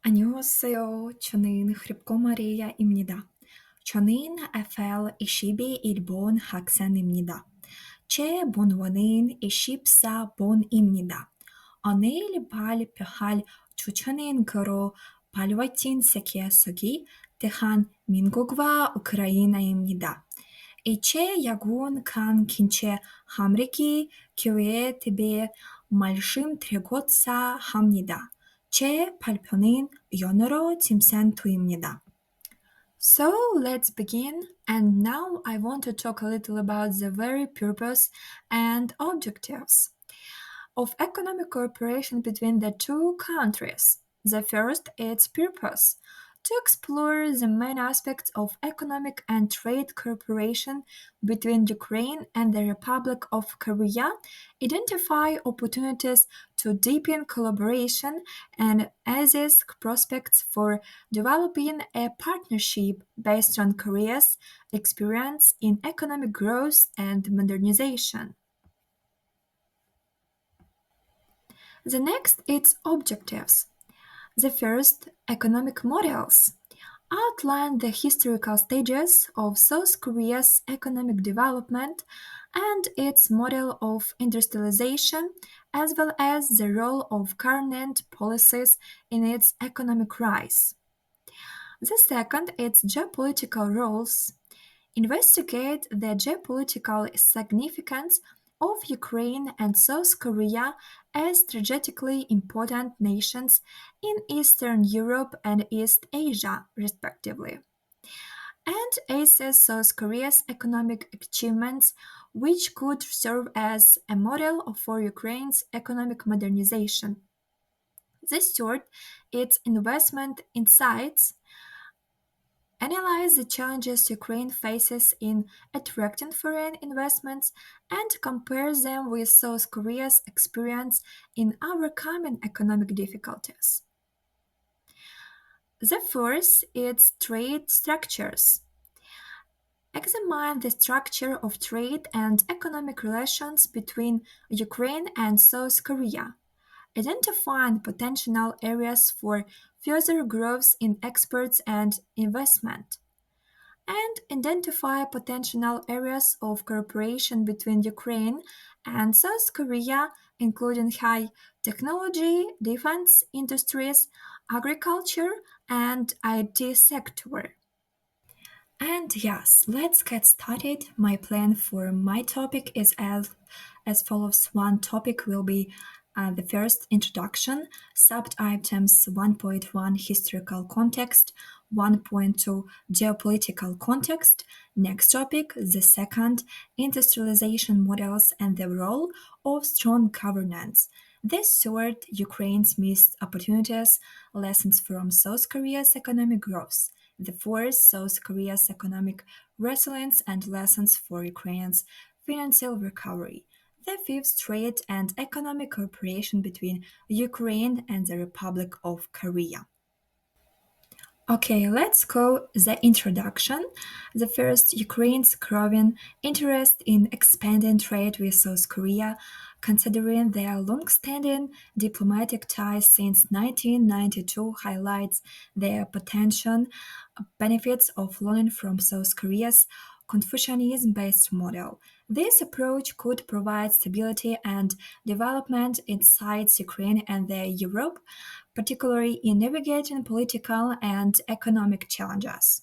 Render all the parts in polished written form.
안녕하세요. 저는 흑고 마리아입니다. 저는 FL 22 일본 학생입니다. 제 번호는 24번입니다. 오늘 발표할 주제는 그로 발화된 세계 속의 대한민국과 우크라이나입니다. 제 야구는 간 긴체 함리키 교회 TV 말씀드리고자 합니다. 제 발표는 연어로 짐센투입니다. So let's begin. And now I want to talk a little about the very purpose and objectives of economic cooperation between the two countries. The first, its purpose to explore the main aspects of economic and trade cooperation between Ukraine and the Republic of Korea, identify opportunities to deepen collaboration, and assess prospects for developing a partnership based on Korea's experience in economic growth and modernization. The next is objectives. The first, economic models, outline the historical stages of South Korea's economic development and its model of industrialization, as well as the role of current policies in its economic rise. The second, its geopolitical roles, investigate the geopolitical significance of Ukraine and South Korea as strategically important nations in Eastern Europe and East Asia, respectively, and assess South Korea's economic achievements, which could serve as a model for Ukraine's economic modernization. The third, its investment insights, analyze the challenges Ukraine faces in attracting foreign investments and compare them with South Korea's experience in overcoming economic difficulties. The fourth is trade structures. Examine the structure of trade and economic relations between Ukraine and South Korea, identifying potential areas for further growth in exports and investment, and identify potential areas of cooperation between Ukraine and South Korea, including high technology, defense industries, agriculture, and IT sector. And yes, let's get started. My plan for my topic is as follows. One topic will be the first introduction, sub-items 1.1 historical context, 1.2 geopolitical context. Next topic, the second, industrialization models and the role of strong governance. This third, Ukraine's missed opportunities, lessons from South Korea's economic growth. The fourth, South Korea's economic resilience and lessons for Ukraine's financial recovery. The fifth, trade and economic cooperation between Ukraine and the Republic of Korea. Okay, let's go the introduction. The first, Ukraine's growing interest in expanding trade with South Korea, considering their long-standing diplomatic ties since 1992, highlights their potential benefits of learning from South Korea's Confucianism-based model. This approach could provide stability and development inside Ukraine and Europe, particularly in navigating political and economic challenges.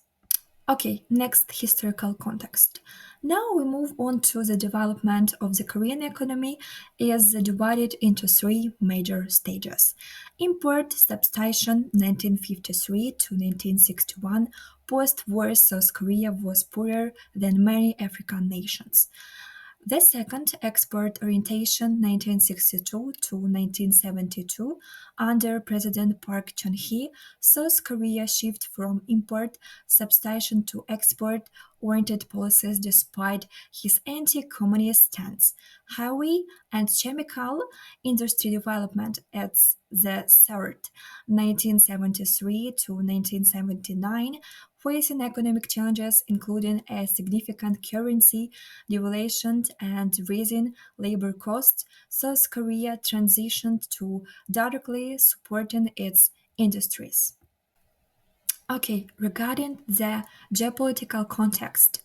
Okay, next historical context. Now we move on to the development of the Korean economy is divided into three major stages. Import substitution 1953 to 1961. Post-war South Korea was poorer than many African nations. The second, export orientation 1962 to 1972. Under President Park Chung-hee, South Korea shifted from import substitution to export-oriented policies despite his anti-communist stance. Heavy and chemical industry development at the third, 1973 to 1979, facing economic challenges including a significant currency devaluation and rising labor costs, South Korea transitioned to directly supporting its industries. Okay, regarding the geopolitical context,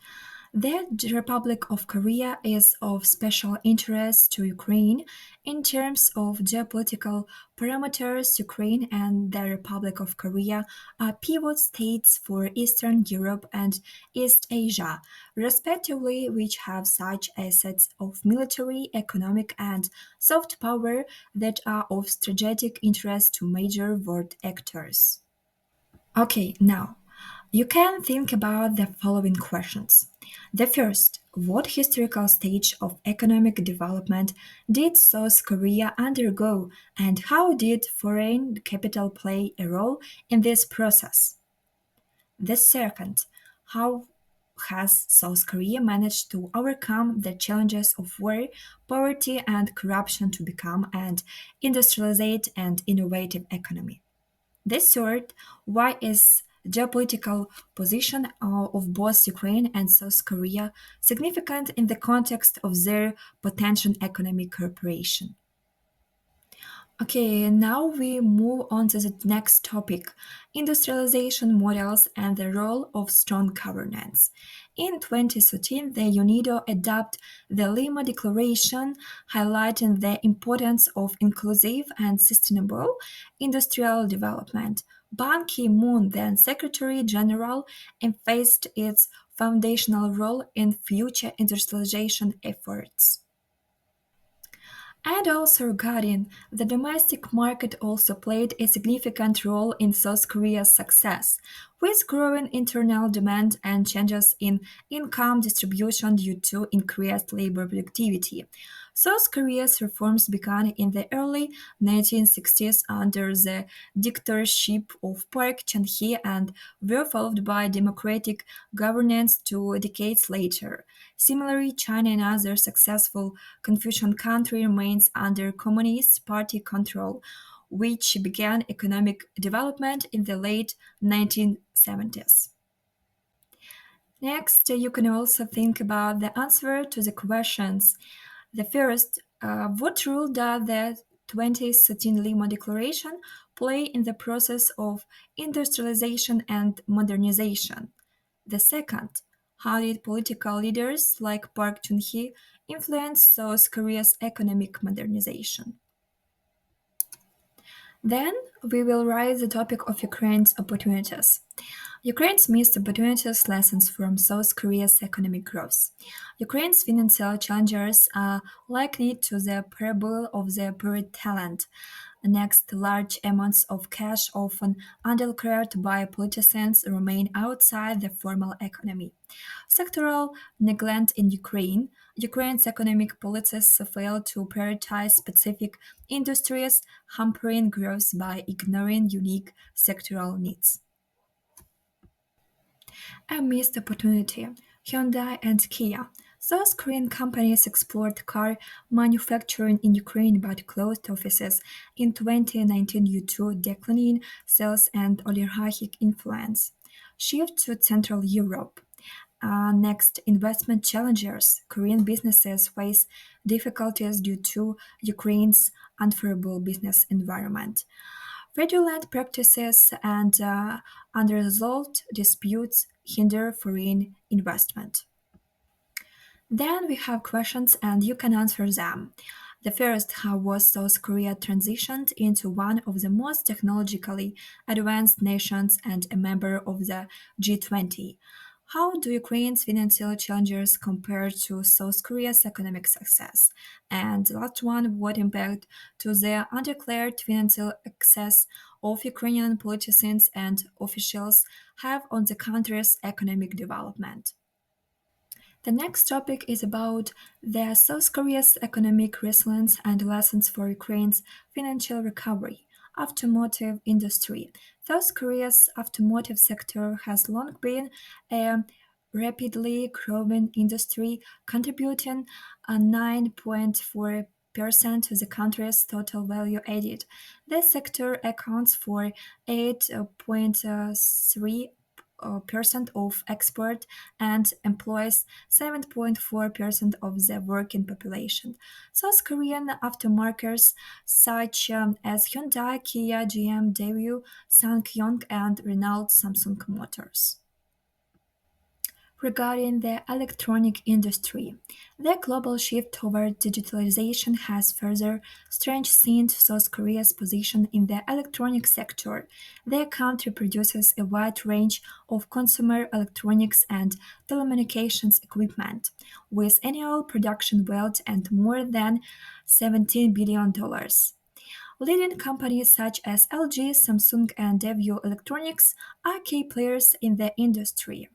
the Republic of Korea is of special interest to Ukraine in terms of geopolitical parameters. Ukraine and the Republic of Korea are pivot states for Eastern Europe and East Asia, respectively, which have such assets of military, economic, and soft power that are of strategic interest to major world actors. Okay, now you can think about the following questions. The first, what historical stage of economic development did South Korea undergo, and how did foreign capital play a role in this process? The second, how has South Korea managed to overcome the challenges of war, poverty, and corruption to become an industrialized and innovative economy? The third, why is geopolitical position of both Ukraine and South Korea significant in the context of their potential economic cooperation? Okay, now we move on to the next topic, industrialization models and the role of strong governance. In 2013, the UNIDO adopted the Lima Declaration, highlighting the importance of inclusive and sustainable industrial development. Ban Ki-moon, then Secretary General, emphasized its foundational role in future industrialization efforts. And also regarding the domestic market also played a significant role in South Korea's success, with growing internal demand and changes in income distribution due to increased labor productivity. South Korea's reforms began in the early 1960s under the dictatorship of Park Chung-hee and were followed by democratic governance 2 decades later. Similarly, China, another successful Confucian country, remains under Communist Party control, which began economic development in the late 1970s. Next, you can also think about the answer to the questions. The first, what role does the 2013 Lima Declaration play in the process of industrialization and modernization? The second, how did political leaders like Park Chung-hee influence South Korea's economic modernization? Then we will raise the topic of Ukraine's opportunities. Ukraine's missed opportunities lessons from South Korea's economic growth. Ukraine's financial challenges are likened to the parable of the buried talent. Next, large amounts of cash, often undeclared by politicians, remain outside the formal economy. Sectoral neglect in Ukraine. Ukraine's economic policies fail to prioritize specific industries, hampering growth by ignoring unique sectoral needs. A missed opportunity. Hyundai and Kia. South Korean companies explored car manufacturing in Ukraine but closed offices in 2019 due to declining sales and oligarchic influence. Shift to Central Europe. Next, investment challenges. Korean businesses face difficulties due to Ukraine's unfavorable business environment. Fraudulent practices and unresolved disputes hinder foreign investment. Then we have questions and you can answer them. The first, how was South Korea transitioned into one of the most technologically advanced nations and a member of the G20? How do Ukraine's financial challenges compare to South Korea's economic success? And the last one, what impact do the undeclared financial access of Ukrainian politicians and officials have on the country's economic development? The next topic is about the South Korea's economic resilience and lessons for Ukraine's financial recovery. Automotive industry. South Korea's automotive sector has long been a rapidly growing industry, contributing 9.4% to the country's total value added. This sector accounts for 8.3 percent of export and employs 7.4% of the working population. South Korean aftermarkets such as Hyundai, Kia, GM, Daewoo, Ssangyong, and Renault Samsung Motors. Regarding the electronic industry, the global shift toward digitalization has further strengthened South Korea's position in the electronic sector. The country produces a wide range of consumer electronics and telecommunications equipment, with annual production valued at more than $17 billion. Leading companies such as LG, Samsung, and Daewoo Electronics are key players in the industry.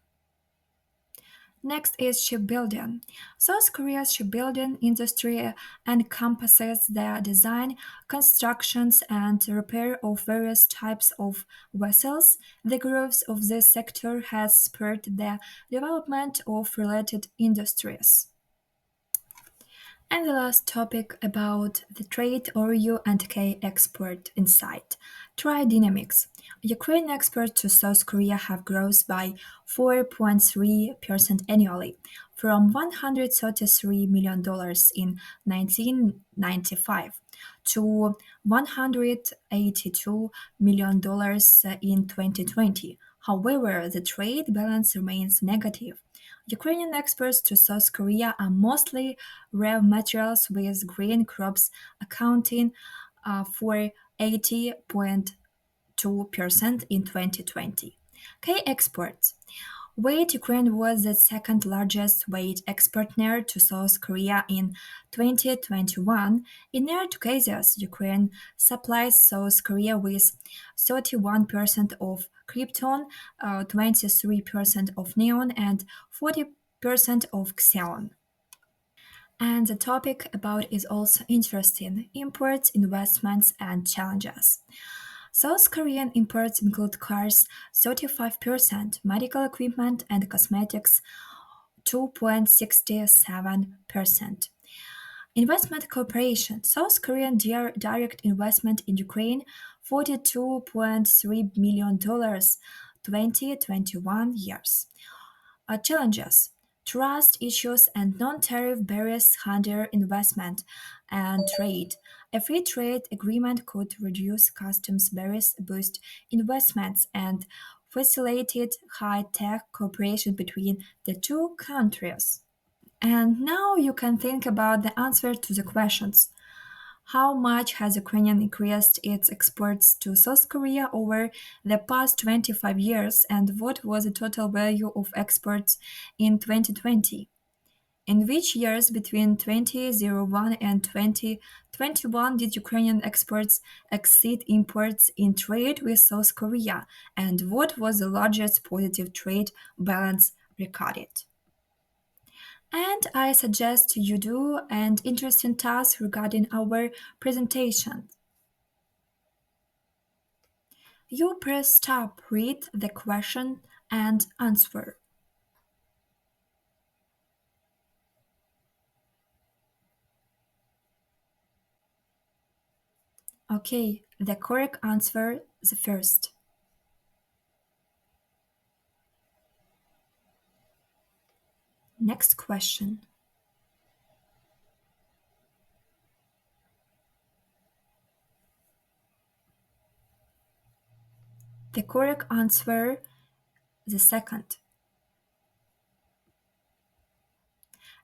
Next is shipbuilding. South Korea's shipbuilding industry encompasses the design, constructions, and repair of various types of vessels. The growth of this sector has spurred the development of related industries. And the last topic about the trade Oreo and K export insight. Trade dynamics. Ukraine exports to South Korea have grown by 4.3% annually, from $133 million in 1995 to $182 million in 2020. However, the trade balance remains negative. Ukrainian exports to South Korea are mostly raw materials, with grain crops accounting for 80.2% in 2020. K exports. Wheat Ukraine was the second largest wheat exporter to South Korea in 2021. In other cases, Ukraine supplies South Korea with 31% of krypton, 23% of neon, and 40% of xenon. And the topic about is also interesting: imports, investments, and challenges. South Korean imports include cars 35%, medical equipment and cosmetics 2.67%. Investment cooperation. South Korean direct investment in Ukraine $42.3 million 2021 years. Challenges: trust issues and non-tariff barriers hinder investment and trade. A free trade agreement could reduce customs barriers, boost investments, and facilitate high-tech cooperation between the two countries. And now you can think about the answer to the questions. How much has Ukraine increased its exports to South Korea over the past 25 years, and what was the total value of exports in 2020? In which years between 2001 and 2021 did Ukrainian exports exceed imports in trade with South Korea, and what was the largest positive trade balance recorded? And I suggest you do an interesting task regarding our presentation. You press stop, read the question, and answer. Okay, the correct answer the first. Next question. The correct answer the second.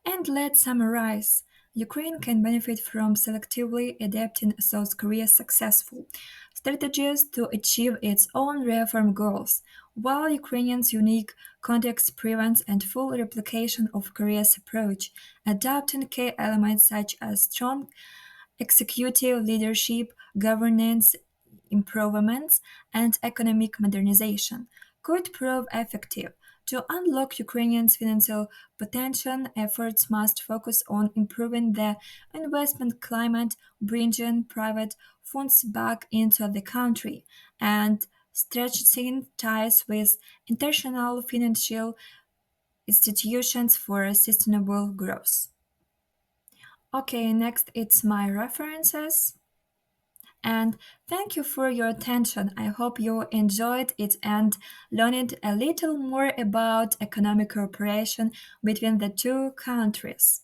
And let's summarize. Ukraine can benefit from selectively adapting South Korea's successful strategies to achieve its own reform goals, while Ukraine's unique context prevents and full replication of Korea's approach, adopting key elements such as strong executive leadership, governance improvements, and economic modernization could prove effective. To unlock Ukrainians' financial potential, efforts must focus on improving the investment climate, bringing private funds back into the country, and stretching ties with international financial institutions for sustainable growth. Okay, next it's my references. And thank you for your attention. I hope you enjoyed it and learned a little more about economic cooperation between the two countries.